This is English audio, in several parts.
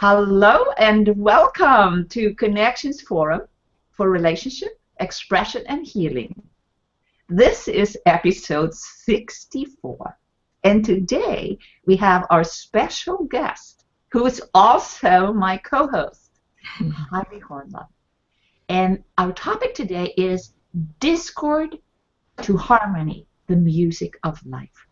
Hello and welcome to Connections Forum for Relationship, Expression and Healing. This is episode 64, and today we have our special guest, who is also my co-host, Heidi Hornlein. And our topic today is Discord to Harmony, the Music of Life.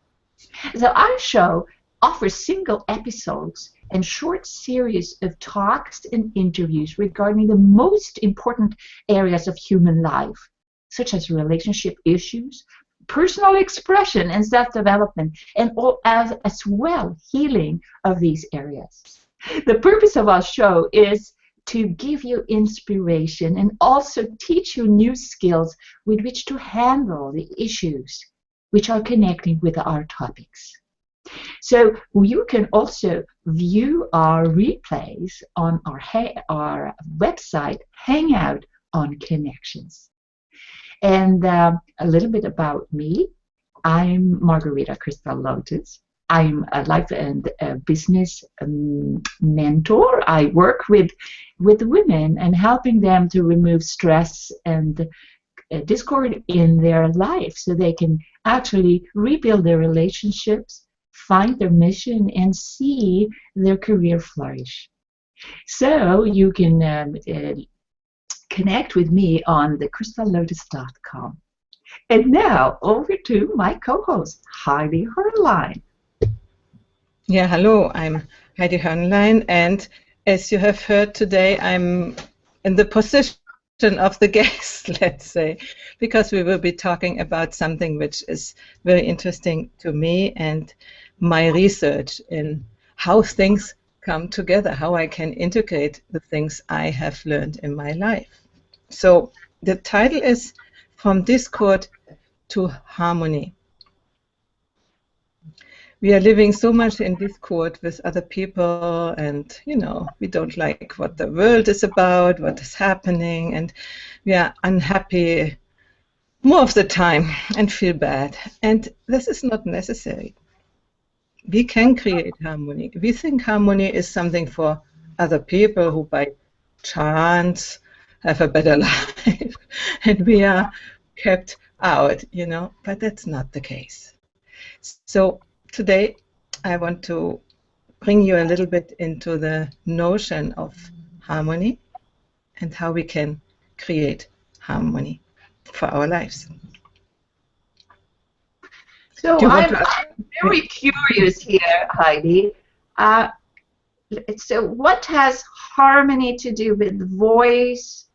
So our show offers single episodes and short series of talks and interviews regarding the most important areas of human life, such as relationship issues, personal expression and self-development, and as well healing of these areas. The purpose of our show is to give you inspiration and also teach you new skills with which to handle the issues which are connecting with our topics. So you can also view our replays on our website, Hangout on Connections. And a little bit about me. I'm Margarita Crystal Lotus. I'm a life and business mentor. I work with women and helping them to remove stress and discord in their life so they can actually rebuild their relationships, find their mission, and see their career flourish. So you can connect with me on thecrystallotus.com. And now over to my co-host, Heidi Hornlein. Yeah, hello, I'm Heidi Hornlein, and as you have heard today, I'm in the position of the guest, let's say, because we will be talking about something which is very interesting to me and my research in how things come together, how I can integrate the things I have learned in my life. So the title is From Discord to Harmony. We are living so much in discord with other people, and we don't like what the world is about, what is happening, and we are unhappy more of the time and feel bad. And this is not necessary. We can create harmony. We think harmony is something for other people who by chance have a better life and we are kept out, but that's not the case. So today I want to bring you a little bit into the notion of harmony and how we can create harmony for our lives. So I'm very curious here, Heidi. So what has harmony to do with voice?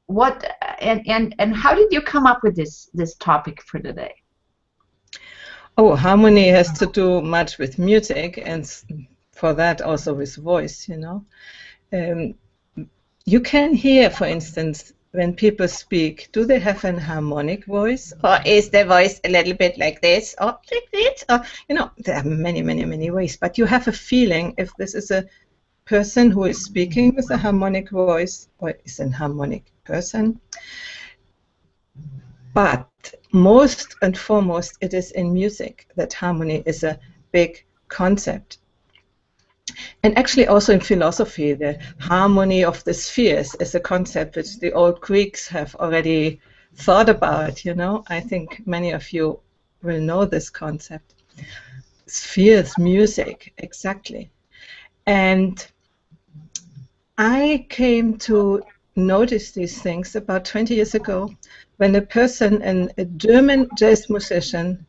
And how did you come up with this topic for today? Oh, harmony has to do much with music, and for that also with voice, You can hear, for instance, when people speak, do they have an harmonic voice? Or is their voice a little bit like this? Or like this? Or, there are many, many, many ways. But you have a feeling if this is a person who is speaking with a harmonic voice or is a harmonic person. But most and foremost, it is in music that harmony is a big concept. And actually also in philosophy, the harmony of the spheres is a concept which the old Greeks have already thought about, I think many of you will know this concept. Spheres, music, exactly. And I came to notice these things about 20 years ago when a person, a German jazz musician,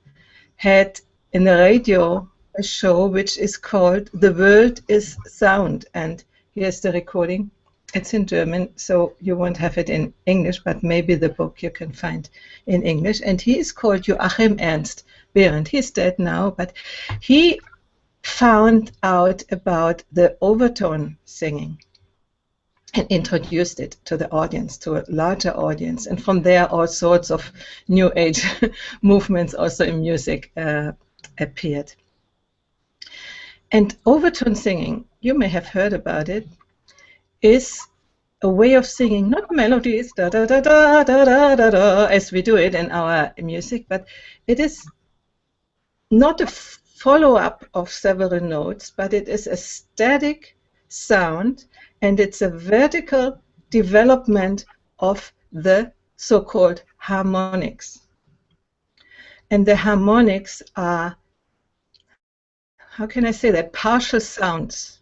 had in the radio a show which is called The World is Sound, and here's the recording. It's in German, so you won't have it in English, but maybe the book you can find in English. And he is called Joachim Ernst Behrendt. He's dead now, but he found out about the overtone singing and introduced it to the audience, to a larger audience. And from there, all sorts of New Age movements also in music appeared. And overtone singing, you may have heard about it, is a way of singing, not melodies, da da da da da da da da, as we do it in our music, but it is not a follow-up of several notes, but it is a static sound, and it's a vertical development of the so-called harmonics. And the harmonics are, how can I say that, partial sounds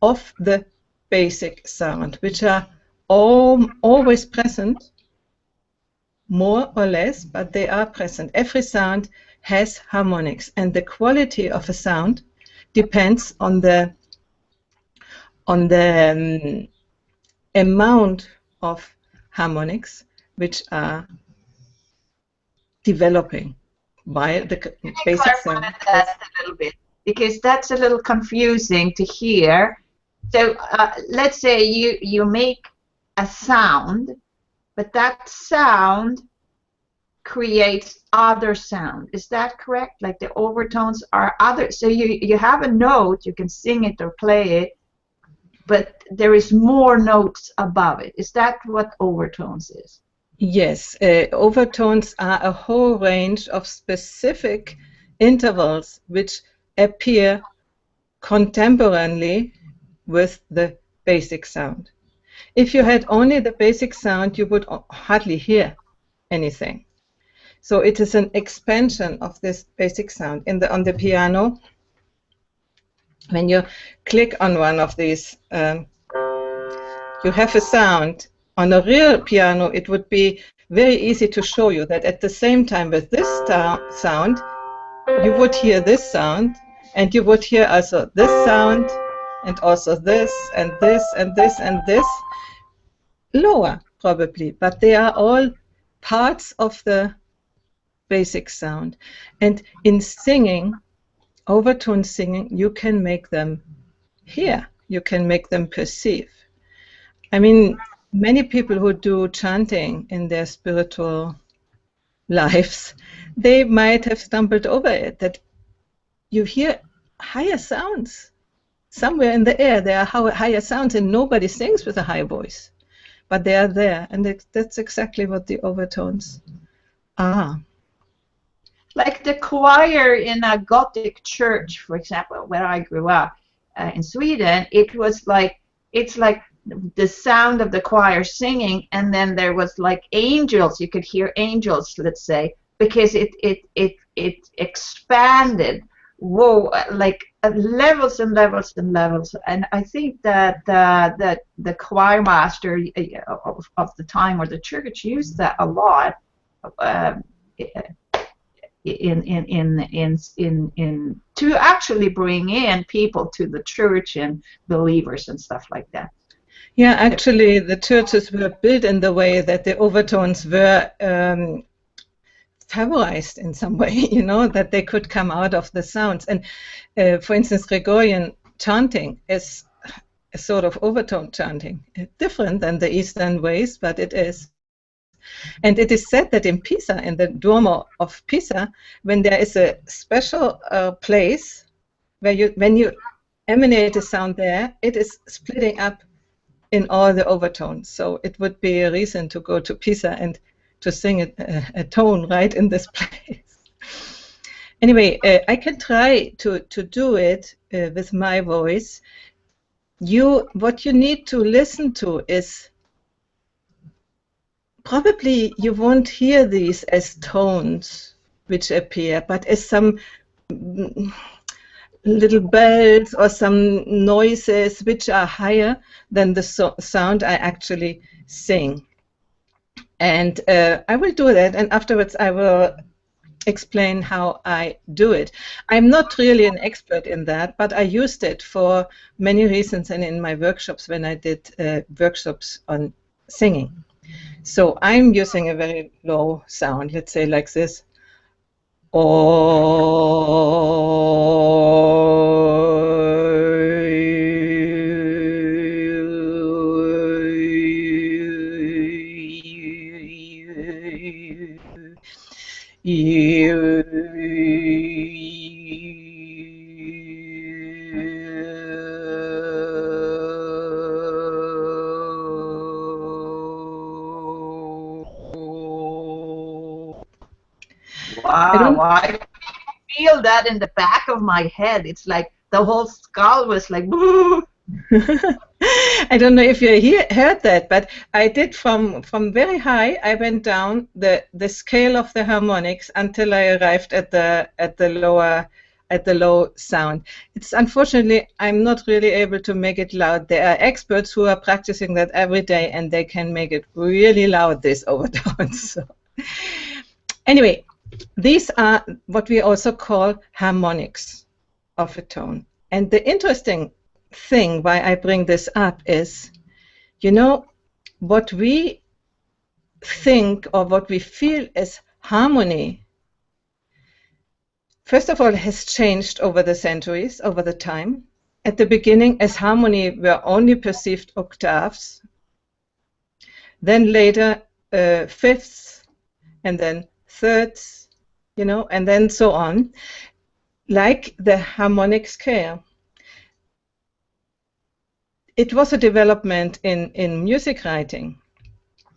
of the basic sound, which are always present, more or less, but they are present. Every sound has harmonics, and the quality of a sound depends on the amount of harmonics which are developing by the basic sound. That a little bit, because that's a little confusing to hear. So let's say you make a sound, but that sound creates other sound. Is that correct? Like the overtones are other. So you have a note, you can sing it or play it, but there is more notes above it. Is that what overtones is? Yes, overtones are a whole range of specific intervals which appear contemporaneously with the basic sound. If you had only the basic sound, you would hardly hear anything. So it is an expansion of this basic sound. On the piano, when you click on one of these, you have a sound. On a real piano, it would be very easy to show you that at the same time with this sound, you would hear this sound, and you would hear also this sound, and also this, and this, and this, and this. Lower, probably, but they are all parts of the basic sound. And in singing, overtone singing, you can make them hear, you can make them perceive. I mean, many people who do chanting in their spiritual lives, they might have stumbled over it, that you hear higher sounds. Somewhere in the air there are higher sounds, and nobody sings with a high voice. But they are there, and that's exactly what the overtones are. Like the choir in a Gothic church, for example, where I grew up in Sweden, it's like the sound of the choir singing, and then there was like angels. You could hear angels, let's say, because it expanded. Whoa, like levels and levels and levels. And I think that the choir master of the time, or the church, used that a lot in to actually bring in people to the church and believers and stuff like that. Yeah, actually, the churches were built in the way that the overtones were favorized in some way, you know, that they could come out of the sounds. And for instance, Gregorian chanting is a sort of overtone chanting, different than the Eastern ways, but it is. And it is said that in Pisa, in the Duomo of Pisa, when there is a special place where when you emanate a sound there, it is splitting up in all the overtones. So it would be a reason to go to Pisa and to sing a tone right in this place. Anyway, I can try to do it with my voice. What you need to listen to is, probably you won't hear these as tones which appear, but as some little bells or some noises which are higher than the sound I actually sing. And I will do that, and afterwards I will explain how I do it. I'm not really an expert in that, but I used it for many reasons, and in my workshops when I did workshops on singing. So I'm using a very low sound, let's say like this. Wow, I feel that in the back of my head. It's like the whole skull was like, woo! I don't know if you heard that, but I did from very high. I went down the scale of the harmonics until I arrived at the low sound. It's unfortunately I'm not really able to make it loud. There are experts who are practicing that every day, and they can make it really loud, this overtones. So anyway, these are what we also call harmonics of a tone. And the interesting thing why I bring this up is, you know, what we think or what we feel as harmony, first of all, has changed over the centuries, over the time. At the beginning, as harmony were only perceived octaves, then later fifths, and then thirds, you know, and then so on, like the harmonic scale. It was a development in music writing.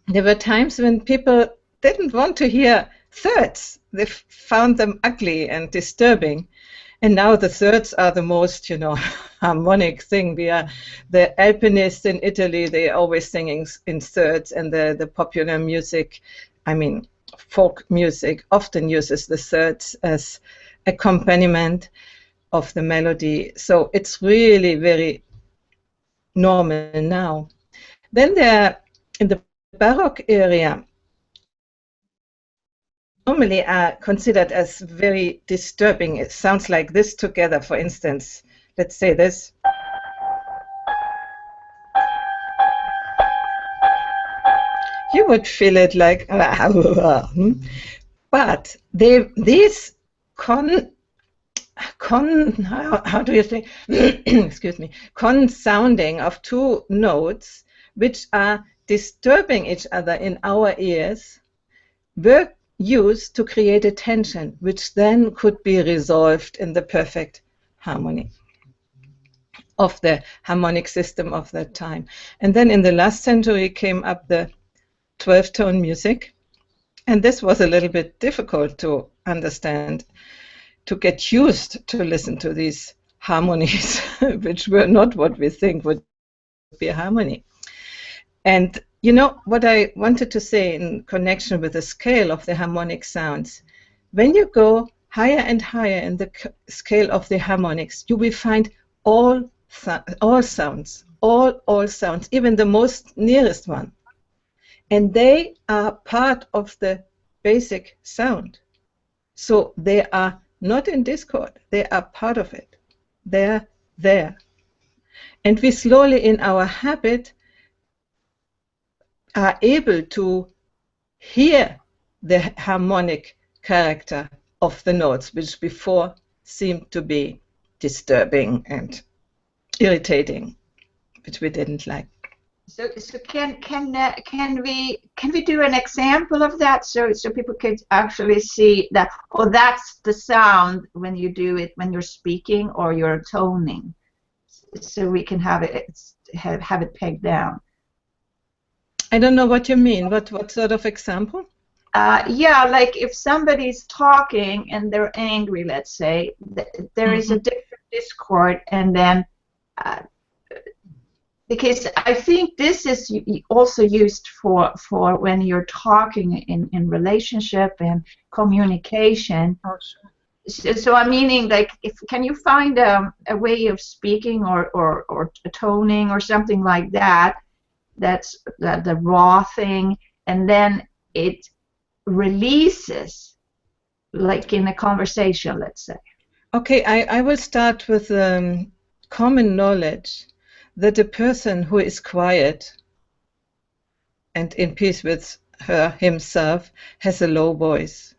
There were times when people didn't want to hear thirds. They found them ugly and disturbing. And now the thirds are the most, you know, harmonic thing. We are the alpinists in Italy, they're always singing in thirds, and the popular music, I mean, folk music often uses the thirds as accompaniment of the melody. So it's really very normal now. Then there, in the Baroque area, normally are considered as very disturbing. It sounds like this together, for instance. Let's say this. You would feel it like, but these how do you say, excuse me, consounding of two notes which are disturbing each other in our ears were used to create a tension which then could be resolved in the perfect harmony of the harmonic system of that time. And then in the last century came up the 12-tone music, and this was a little bit difficult to understand, to get used to listen to these harmonies, which were not what we think would be harmony. And you know what I wanted to say in connection with the scale of the harmonic sounds, when you go higher and higher in the scale of the harmonics, you will find all sounds, all sounds, even the most nearest one. And they are part of the basic sound. So they are not in discord, they are part of it. They're there. And we slowly, in our habit, are able to hear the harmonic character of the notes, which before seemed to be disturbing and irritating, which we didn't like. So can we do an example of that, so people can actually see that, oh, that's the sound when you do it, when you're speaking or you're toning, so we can have it pegged down. I don't know what you mean. What sort of example? Yeah, like if somebody's talking and they're angry, let's say, there is a different discord, and then because I think this is also used for when you're talking in relationship and communication. Oh, sure. So I'm meaning, like, can you find a way of speaking or toning or something like that, that's the raw thing, and then it releases, like in a conversation, let's say. Okay, I will start with common knowledge that a person who is quiet and in peace with himself has a low voice.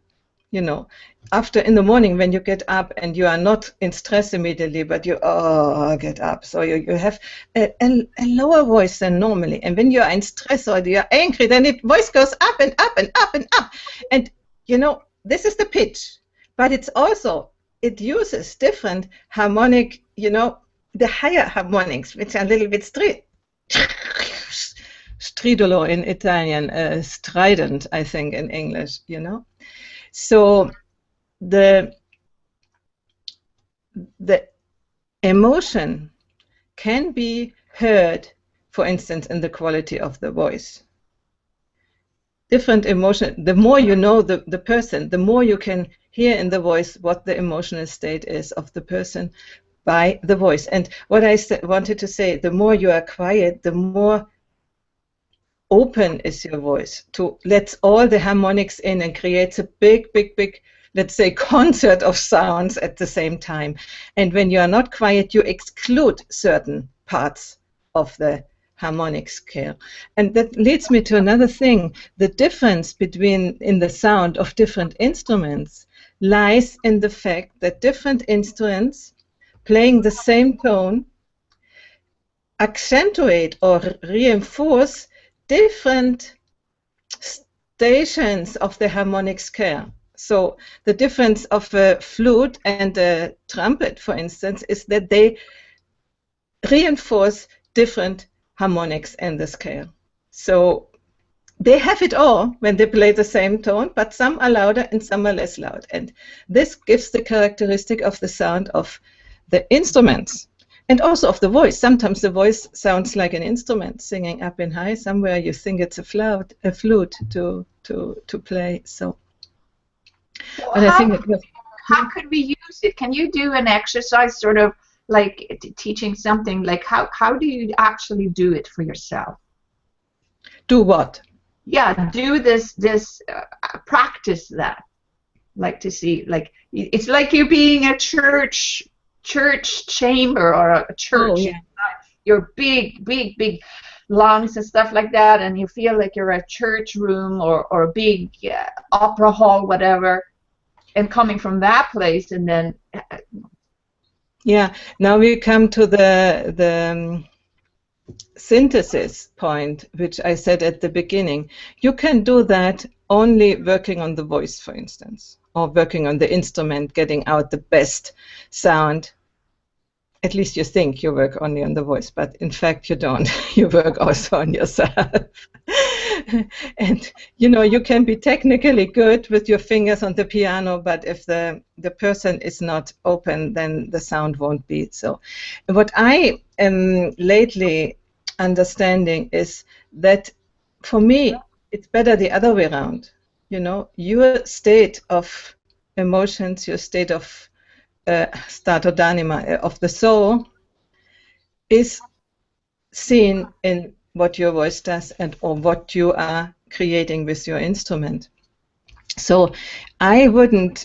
You know, after in the morning when you get up and you are not in stress immediately, but you get up, so you have a lower voice than normally. And when you are in stress or you are angry, then the voice goes up and up and up and up. And you know, this is the pitch, but it's also, it uses different harmonic, you know, the higher harmonics, which are a little bit stridolo in Italian, strident, I think, in English, you know. So the emotion can be heard, for instance, in the quality of the voice. Different emotion, the more you know the person, the more you can hear in the voice what the emotional state is of the person by the voice. And what I wanted to say, the more you are quiet, the more open is your voice to let all the harmonics in and creates a big, let's say, concert of sounds at the same time. And when you are not quiet, you exclude certain parts of the harmonic scale. And that leads me to another thing. The difference in the sound of different instruments lies in the fact that different instruments playing the same tone accentuate or reinforce different stations of the harmonic scale. So the difference of a flute and a trumpet, for instance, is that they reinforce different harmonics in the scale. So they have it all when they play the same tone, but some are louder and some are less loud. And this gives the characteristic of the sound of the instruments and also of the voice. Sometimes the voice sounds like an instrument singing up and high. Somewhere you think it's a flute to play. So, well, but I think it was. How could we use it? Can you do an exercise, sort of like teaching something? Like how do you actually do it for yourself? Do what? Yeah, do this practice that. Like to see, like it's like you being a church chamber or a church. Oh, yeah. Your big lungs and stuff like that, and you feel like you're a church room or a big opera hall, whatever, and coming from that place, and then yeah, now we come to the synthesis point, which I said at the beginning. You can do that only working on the voice, for instance, or working on the instrument, getting out the best sound. At least you think you work only on the voice, but in fact you don't. You work also on yourself. And you know, you can be technically good with your fingers on the piano, but if the person is not open, then the sound won't be. So what I am lately understanding is that for me it's better the other way around. You know, your state of emotions, your state of stato d'anima, of the soul, is seen in what your voice does and or what you are creating with your instrument. So I wouldn't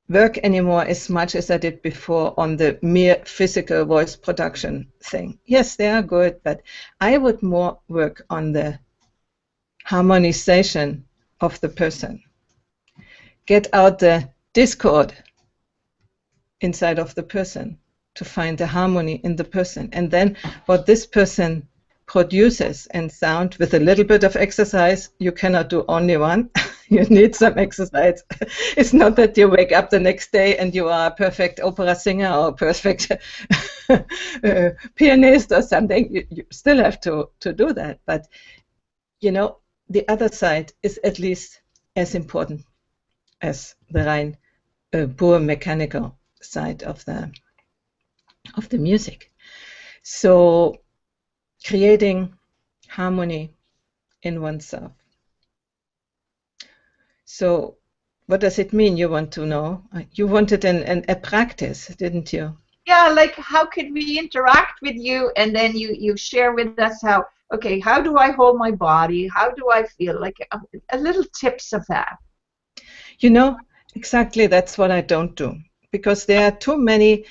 work anymore as much as I did before on the mere physical voice production thing. Yes, they are good, but I would more work on the harmonization of the person. Get out the discord inside of the person to find the harmony in the person, and then what this person produces and sound with a little bit of exercise. You cannot do only one. You need some exercise. It's not that you wake up the next day and you are a perfect opera singer or a perfect pianist or something. You still have to do that, but you know, the other side is at least as important as the rein pure mechanical side of the music. So creating harmony in oneself. So what does it mean, you want to know? You wanted a practice, didn't you? Yeah, like how could we interact with you, and then you share with us how, okay, how do I hold my body? How do I feel? Like a little tips of that. You know, exactly that's what I don't do, because there are too many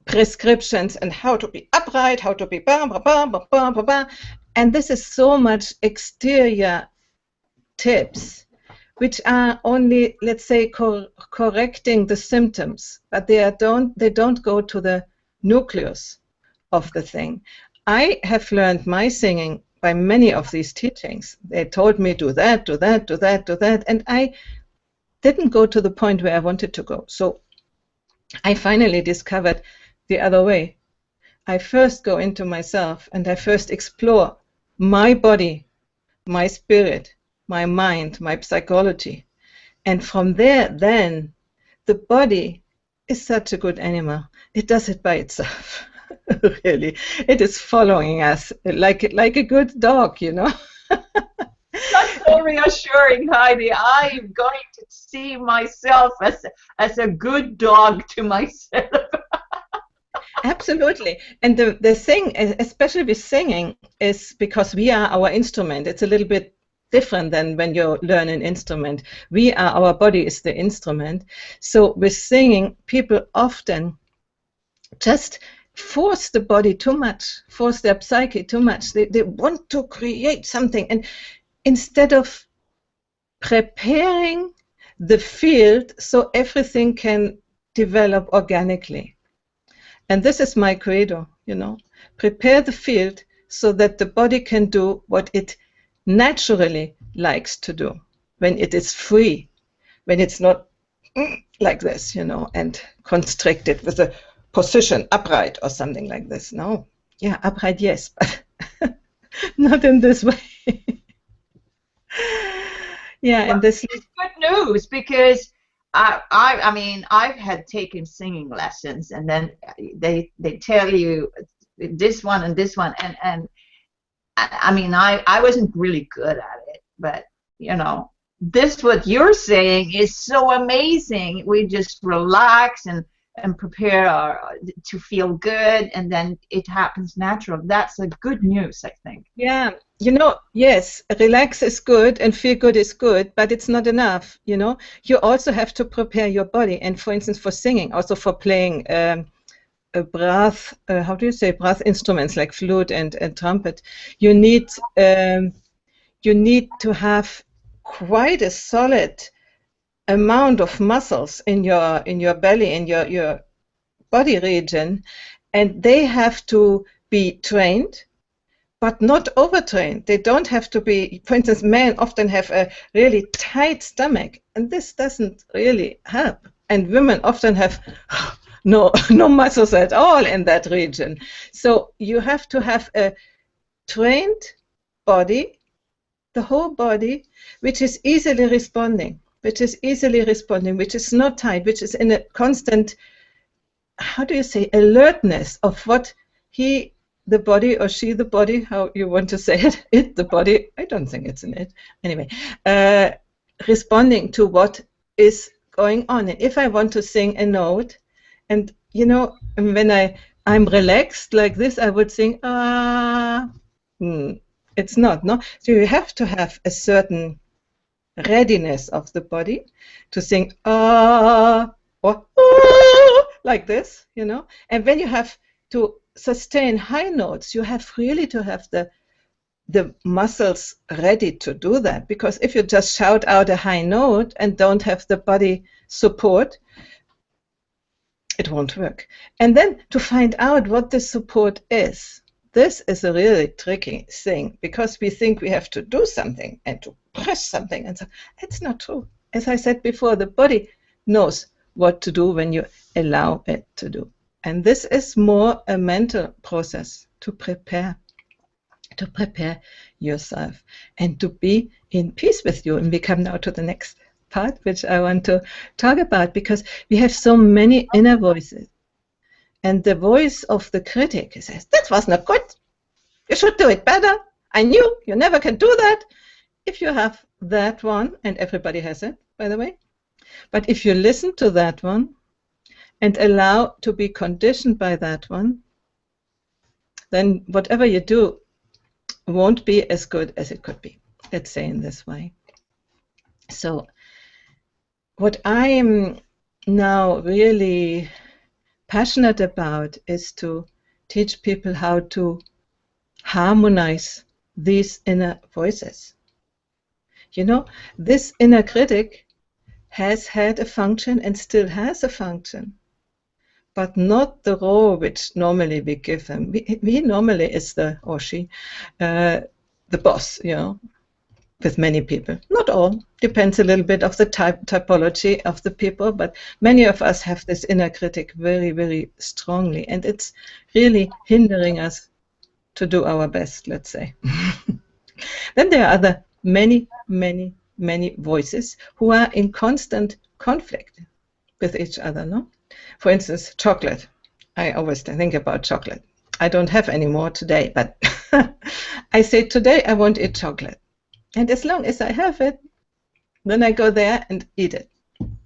prescriptions and how to be upright, how to be bam, bam, bam, bam, bam, bam, bam. And this is so much exterior tips, which are only, let's say, correcting the symptoms, but they don't go to the nucleus of the thing. I have learned my singing by many of these teachings. They told me do that, do that, do that, do that, and I didn't go to the point where I wanted to go. So I finally discovered the other way. I first go into myself and I first explore my body, my spirit, my mind, my psychology. And from there, then, the body is such a good animal. It does it by itself. Really, it is following us like a good dog, you know. That's so reassuring, Heidi. I'm going to see myself as a good dog to myself. Absolutely. And the thing, especially with singing, is because we are our instrument. It's a little bit different than when you learn an instrument. Our body is the instrument. So with singing, people often just force the body too much, force their psyche too much. They want to create something. And instead of preparing the field so everything can develop organically. And this is my credo, you know. Prepare the field so that the body can do what it naturally likes to do, when it is free, when it's not like this, you know, and constricted with a position upright or something like this. No. Yeah, upright, yes, but not in this way. Yeah, well, and this is good news, because I mean, I've had taken singing lessons, and then they tell you this one and this one, and I mean, I wasn't really good at it, but you know, this what you're saying is so amazing. We just relax and prepare to feel good, and then it happens natural. That's a good news, I think. Yeah, you know, yes, relax is good and feel good is good, but it's not enough, you know. You also have to prepare your body, and for instance, for singing, also for playing a brass, how do you say, brass instruments like flute and trumpet, you need to have quite a solid amount of muscles in your belly, in your body region, and they have to be trained, but not overtrained. They don't have to be, for instance, men often have a really tight stomach, and this doesn't really help. And women often have no muscles at all in that region. So you have to have a trained body, the whole body, which is easily responding, which is not tight, which is in a constant, how do you say, alertness of what the body, or she, the body, how you want to say it, the body, I don't think it's an it, anyway, responding to what is going on. And if I want to sing a note, and you know, when I'm relaxed like this, I would sing, it's not, no? So you have to have a certain readiness of the body to sing, or like this, you know. And when you have to sustain high notes, you have really to have the muscles ready to do that, because if you just shout out a high note and don't have the body support, it won't work. And then to find out what the support is, this is a really tricky thing, because we think we have to do something and to press something, and so it's not true. As I said before, the body knows what to do when you allow it to do. And this is more a mental process to prepare yourself and to be in peace with you. And we come now to the next part, which I want to talk about, because we have so many inner voices. And the voice of the critic says, that was not good. You should do it better. I knew you never can do that. If you have that one, and everybody has it, by the way, but if you listen to that one and allow to be conditioned by that one, then whatever you do won't be as good as it could be. Let's say in this way. So what I am now really passionate about is to teach people how to harmonize these inner voices. You know, this inner critic has had a function and still has a function, but not the role which normally we give them. We normally is the, or she, the boss, you know, with many people. Not all, depends a little bit of the typology of the people, but many of us have this inner critic very, very strongly, and it's really hindering us to do our best, let's say. Then there are other many voices who are in constant conflict with each other, no? For instance, chocolate. I always think about chocolate. I don't have any more today, but I say today I won't eat chocolate. And as long as I have it, then I go there and eat it.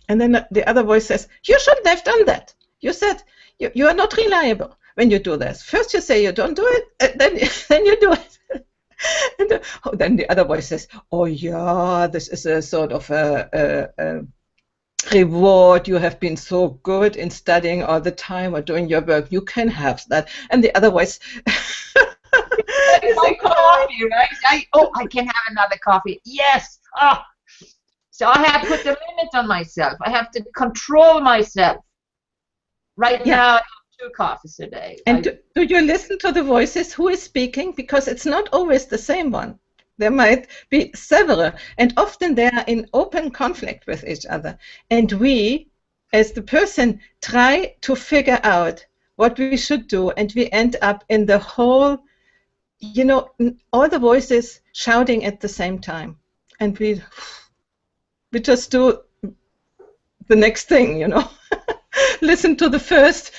And then the other voice says, you shouldn't have done that. You said you are not reliable when you do this. First you say you don't do it, and then you do it. And then the other voice says, oh yeah, this is a sort of a reward. You have been so good in studying all the time or doing your work. You can have that. And the other voice it's a coffee, right? I can have another coffee. Yes. So I have put the limit on myself. I have to control myself. Right now, I have 2 coffees a day. And do you listen to the voices who is speaking? Because it's not always the same one. There might be several, and often they are in open conflict with each other. And we, as the person, try to figure out what we should do, and we end up in the whole, you know, all the voices shouting at the same time. And we just do the next thing, you know. Listen to the first,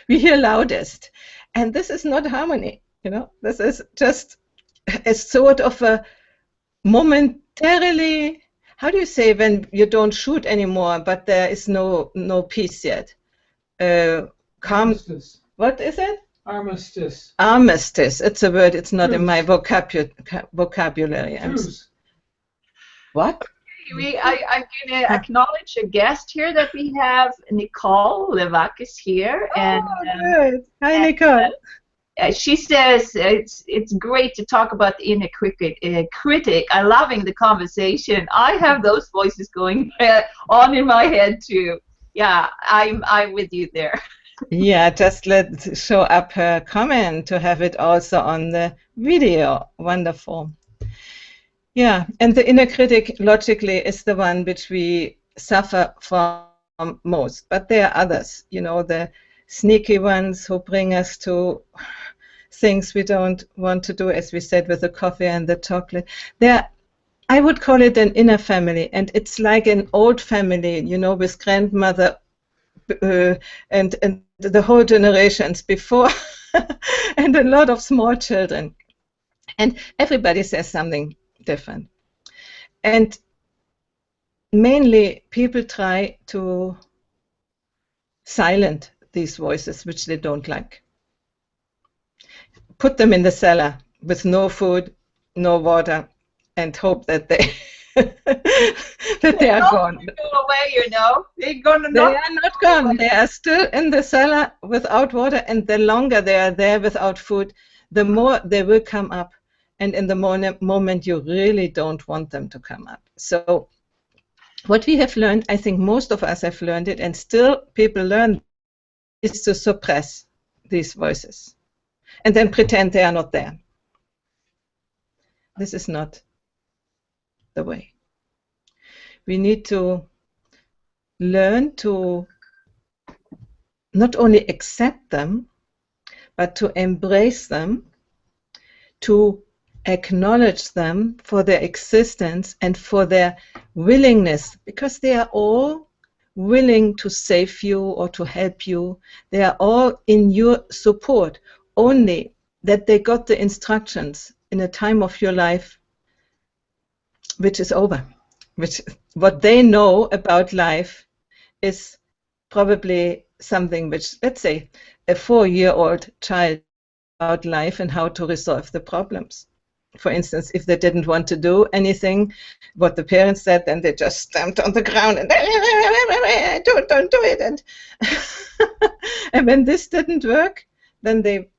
we hear loudest. And this is not harmony, you know. This is just a sort of a momentarily, how do you say when you don't shoot anymore, but there is no peace yet? Calm. Armistice. What is it? Armistice. Armistice. It's a word. It's not Truce. in my vocabulary. Truce. What? I'm going to acknowledge a guest here that we have. Nicole Levac is here. And, good. Hi, Nicole. She says it's great to talk about the inner critic. I'm loving the conversation. I have those voices going on in my head too. Yeah, I'm with you there. Yeah, just let's show up her comment to have it also on the video. Wonderful. Yeah, and the inner critic logically is the one which we suffer from most. But there are others, you know, the sneaky ones who bring us to things we don't want to do, as we said with the coffee and the chocolate. I would call it an inner family, and it's like an old family, you know, with grandmother and the whole generations before, and a lot of small children. And everybody says something different. And mainly people try to silence these voices which they don't like. Put them in the cellar with no food, no water, and hope that they that they are gone. Go away, you know. They are not gone. They are still in the cellar without water, and the longer they are there without food, the more they will come up. And in the moment you really don't want them to come up. So what we have learned, I think most of us have learned it, and still people learn, is to suppress these voices and then pretend they are not there. This is not the way. We need to learn to not only accept them, but to embrace them, to acknowledge them for their existence and for their willingness, because they are all willing to save you or to help you. They are all in your support, only that they got the instructions in a time of your life which is over. What they know about life is probably something which, let's say, a 4-year-old child about life and how to resolve the problems. For instance, if they didn't want to do anything, what the parents said, then they just stamped on the ground and don't do it. And, and when this didn't work, then they,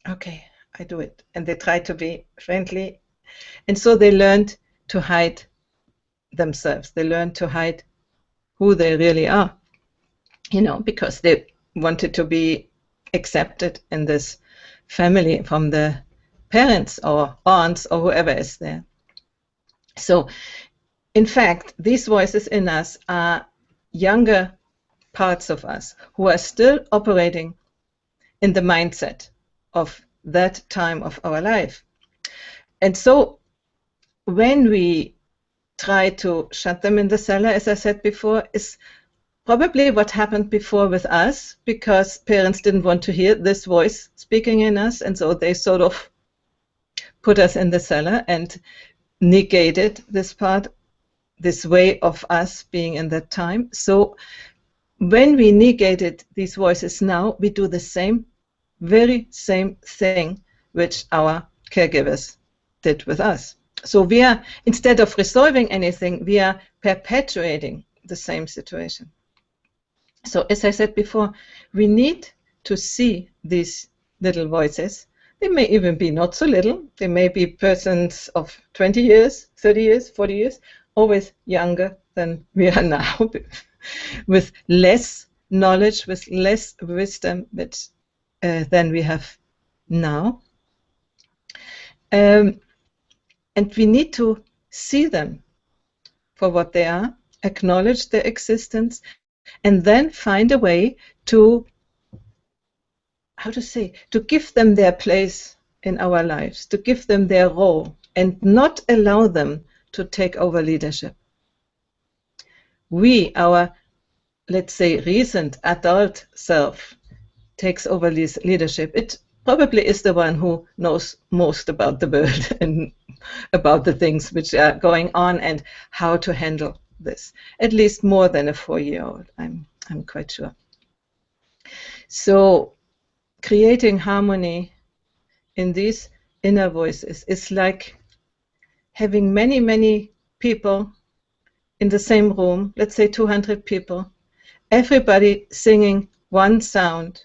okay, I do it. And they try to be friendly. And so they learned to hide themselves. They learned to hide who they really are, you know, because they wanted to be accepted in this family from the parents or aunts or whoever is there. So, in fact, these voices in us are younger parts of us who are still operating in the mindset of that time of our life. And so, when we try to shut them in the cellar, as I said before, is probably what happened before with us, because parents didn't want to hear this voice speaking in us, and so they sort of put us in the cellar and negated this part, this way of us being in that time. So when we negated these voices now, we do the same, very same thing which our caregivers did with us. So we are, instead of resolving anything, we are perpetuating the same situation. So as I said before, we need to see these little voices. They may even be not so little. They may be persons of 20 years, 30 years, 40 years, always younger than we are now, with less knowledge, with less wisdom than we have now. And we need to see them for what they are, acknowledge their existence, and then find a way to, how to say, to give them their place in our lives, to give them their role, and not allow them to take over leadership. We, our, let's say, recent adult self, takes over leadership. It probably is the one who knows most about the world and about the things which are going on and how to handle this. At least more than a 4-year-old, I'm quite sure. So creating harmony in these inner voices is like having many, many people in the same room, let's say 200 people, everybody singing one sound,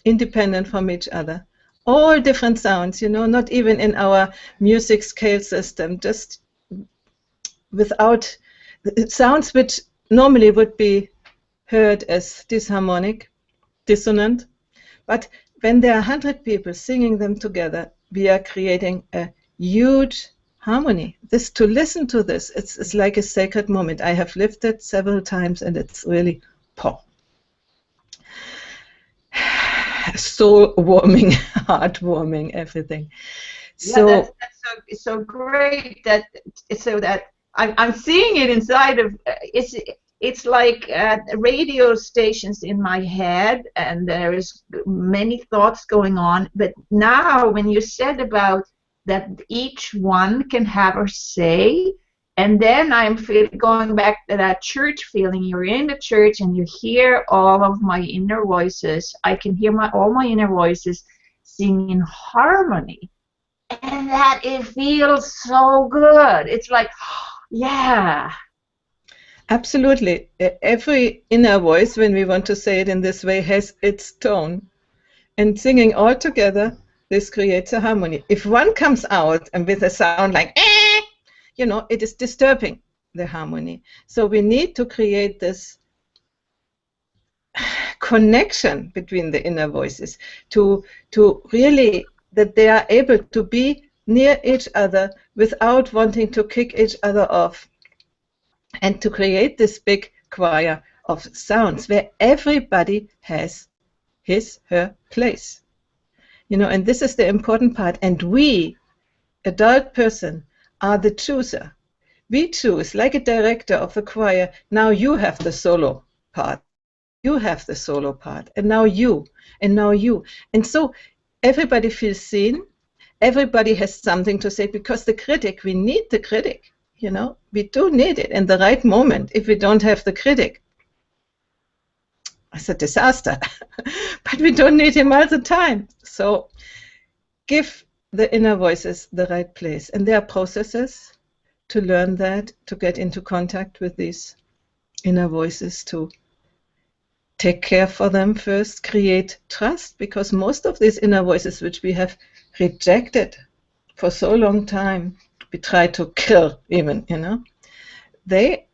independent from each other, all different sounds, you know, not even in our music scale system, just without sounds which normally would be heard as disharmonic, dissonant, but when there are 100 people singing them together, we are creating a huge harmony. This, to listen to this, it's like a sacred moment. I have lived it several times, and it's really soul-warming, heart-warming, everything. Yeah, So that's so great that I'm seeing it inside of it's like radio stations in my head, and there is many thoughts going on. But now, when you said about that, each one can have a say, and then I'm going back to that church feeling. You're in the church and you hear all of my inner voices. I can hear all my inner voices sing in harmony, and that it feels so good. It's like, yeah. absolutely, every inner voice, when we want to say it in this way, has its tone, and singing all together, this creates a harmony. If one comes out and with a sound like you know, it is disturbing the harmony. So we need to create this connection between the inner voices to really, that they are able to be near each other without wanting to kick each other off, and to create this big choir of sounds where everybody has his, her place. You know, and this is the important part. And we, adult person, are the chooser. We choose, like a director of a choir, now you have the solo part, you have the solo part, and now you, and now you. And so everybody feels seen, everybody has something to say, because the critic, we need the critic, you know, we do need it in the right moment. If we don't have the critic, it's a disaster. But we don't need him all the time. So give the inner voices the right place. And there are processes to learn that, to get into contact with these inner voices, to take care for them first, create trust, because most of these inner voices which we have rejected for so long time, we try to kill even, you know, they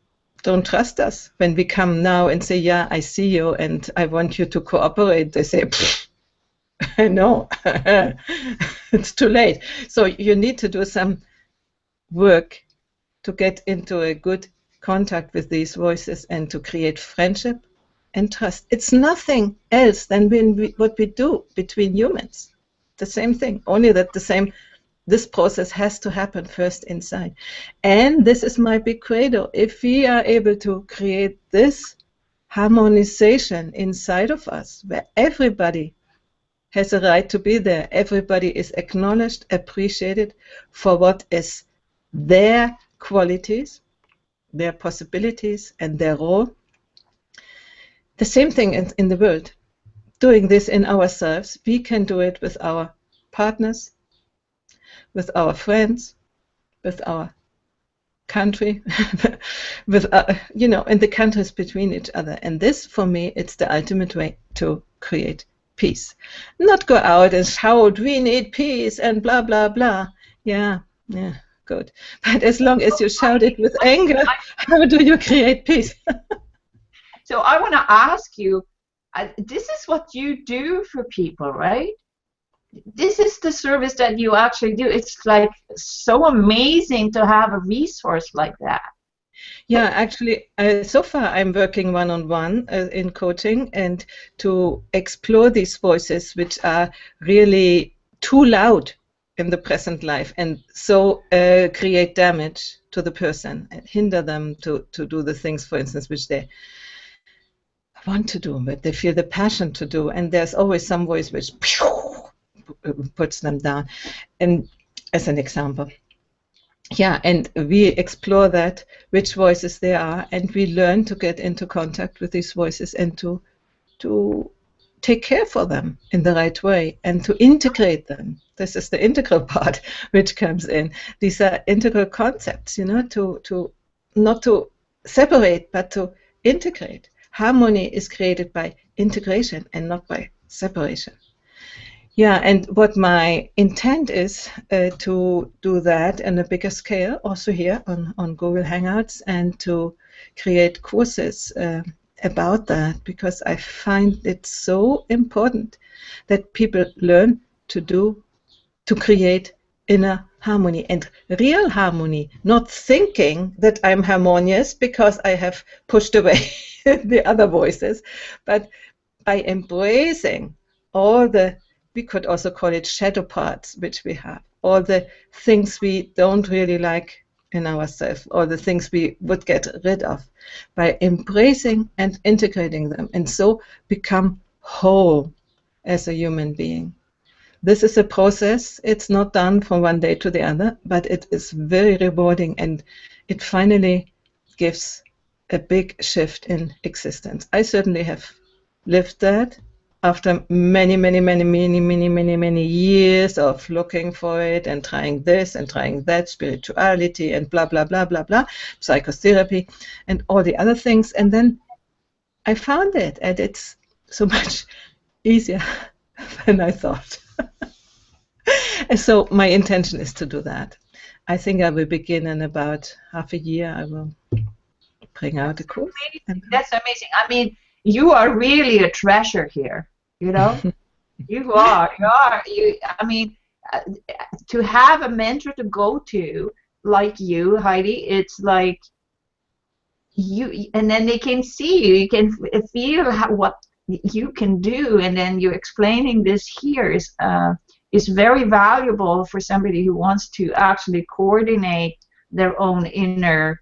don't trust us. When we come now and say, yeah, I see you and I want you to cooperate, they say, no, it's too late. So you need to do some work to get into a good contact with these voices and to create friendship and trust. It's nothing else than what we do between humans. The same thing, only that this process has to happen first inside. And this is my big credo. If we are able to create this harmonization inside of us, where everybody has a right to be there. Everybody is acknowledged, appreciated for what is their qualities, their possibilities, and their role. The same thing in the world. Doing this in ourselves, we can do it with our partners, with our friends, with our country, with in the countries between each other. And this, for me, it's the ultimate way to create peace. Not go out and shout, "We need peace," and blah blah blah. Yeah, good. But as long as you shout it with anger, how do you create peace? So I want to ask you, this is what you do for people, right? This is the service that you actually do. It's like so amazing to have a resource like that. Yeah, actually, so far I'm working one-on-one in coaching, and to explore these voices which are really too loud in the present life, and so create damage to the person and hinder them to do the things, for instance, which they want to do, but they feel the passion to do, and there's always some voice which puts them down. And as an example, yeah, and we explore that, which voices they are, and we learn to get into contact with these voices and to take care for them in the right way and to integrate them. This is the integral part which comes in. These are integral concepts, to not to separate but to integrate. Harmony is created by integration and not by separation. Yeah, and what my intent is to do that on a bigger scale, also here on Google Hangouts, and to create courses about that, because I find it so important that people learn to create inner harmony and real harmony, not thinking that I'm harmonious because I have pushed away the other voices, but by embracing all the, we could also call it shadow parts, which we have, all the things we don't really like in ourselves, or the things we would get rid of, by embracing and integrating them, and so become whole as a human being. This is a process. It's not done from one day to the other, but it is very rewarding, and it finally gives a big shift in existence. I certainly have lived that after many years of looking for it and trying this and trying that, spirituality and blah blah blah blah blah, psychotherapy and all the other things, and then I found it, and it's so much easier than I thought. And so my intention is to do that. I think I will begin in about half a year. I will bring out a course. That's amazing. I mean, you are really a treasure here. You are. I mean, to have a mentor to go to like you, Heidi, it's like you, and then they can see you. You can feel what you can do, and then you're explaining this here is very valuable for somebody who wants to actually coordinate their own inner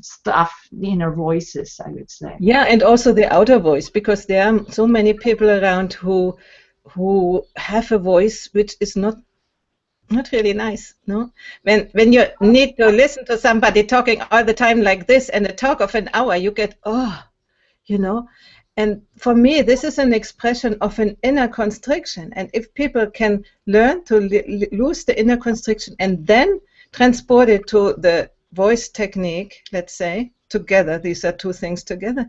stuff, the inner voices, I would say. Yeah, and also the outer voice, because there are so many people around who have a voice which is not really nice. No, when you need to listen to somebody talking all the time like this, and a talk of an hour, you get And for me, this is an expression of an inner constriction. And if people can learn to lose the inner constriction and then transport it to the voice technique, let's say, together, these are two things together,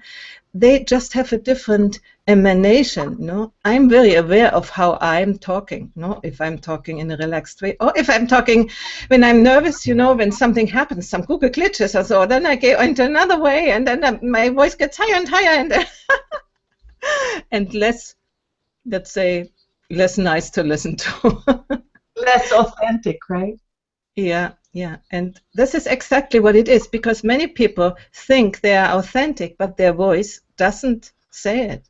they just have a different emanation. I'm very aware of how I'm talking, if I'm talking in a relaxed way, or if I'm talking when I'm nervous, when something happens, some Google glitches or so, then I go into another way, and then my voice gets higher and higher, and and less, let's say, less nice to listen to. Less authentic, right? Yeah, and this is exactly what it is, because many people think they are authentic, but their voice doesn't say it.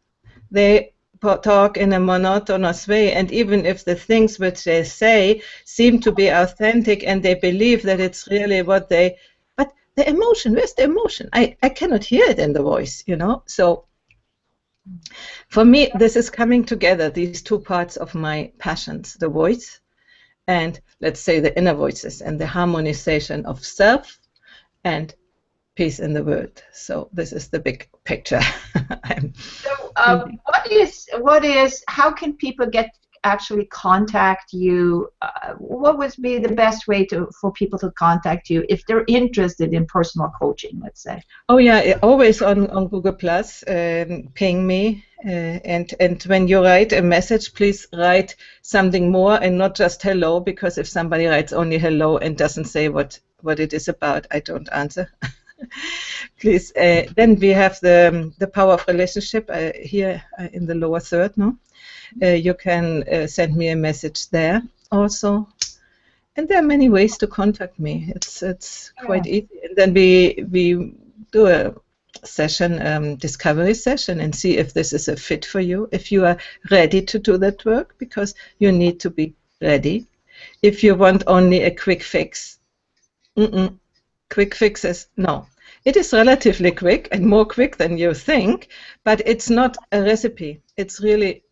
They talk in a monotonous way, and even if the things which they say seem to be authentic and they believe that it's really what they, but the emotion, where's the emotion? I cannot hear it in the voice, you know. So for me, this is coming together, these two parts of my passions, the voice and, let's say, the inner voices, and the harmonization of self and peace in the world. So this is the big picture. So how can people actually contact you? What would be the best way for people to contact you if they're interested in personal coaching, let's say? Oh yeah, always on Google Plus, ping me, and when you write a message, please write something more and not just hello, because if somebody writes only hello and doesn't say what it is about, I don't answer. Please, then we have the power of relationship here in the lower third, no? You can send me a message there also, and there are many ways to contact me. It's quite easy. And then we do a session, discovery session, and see if this is a fit for you. If you are ready to do that work, because you need to be ready. If you want only a quick fix, quick fixes, no. It is relatively quick and more quick than you think, but it's not a recipe. It's really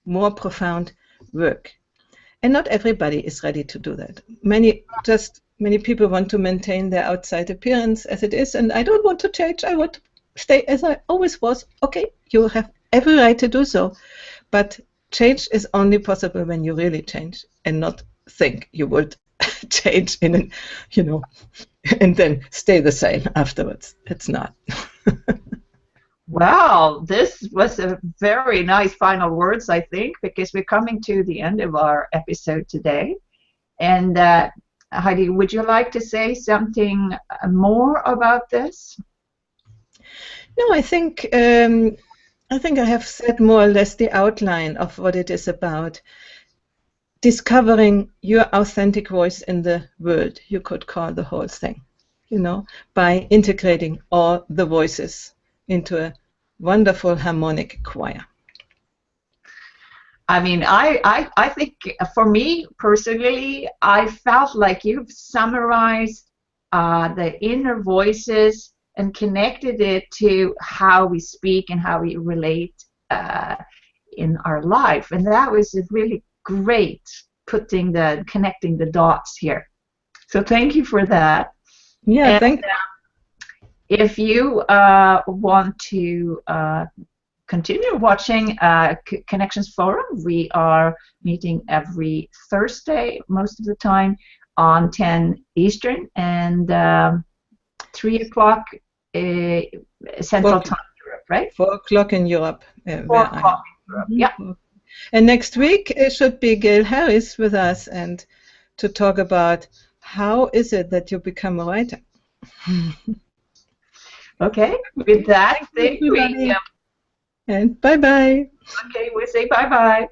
more profound work, and not everybody is ready to do that. Many people want to maintain their outside appearance as it is, and I don't want to change. I want to stay as I always was. Okay, you have every right to do so, but change is only possible when you really change, and not think you would change in, you know, and then stay the same afterwards. It's not. Well, this was a very nice final words, I think, because we're coming to the end of our episode today. And Heidi, would you like to say something more about this? No, I think I have said more or less the outline of what it is about. Discovering your authentic voice in the world, you could call the whole thing, you know, by integrating all the voices into a wonderful harmonic choir. I mean, I think for me personally, I felt like you've summarized the inner voices and connected it to how we speak and how we relate in our life, and that was really great, connecting the dots here. So thank you for that. Yeah, thank you. If you want to continue watching Connections Forum, we are meeting every Thursday, most of the time, on 10 Eastern and 3 o'clock Central Time Europe, right? 4 o'clock in Europe. 4 o'clock in Europe, yeah. And next week it should be Gail Harris with us, and to talk about how is it that you become a writer. Okay, with that, Thank you, and bye-bye. Okay, we'll say bye-bye.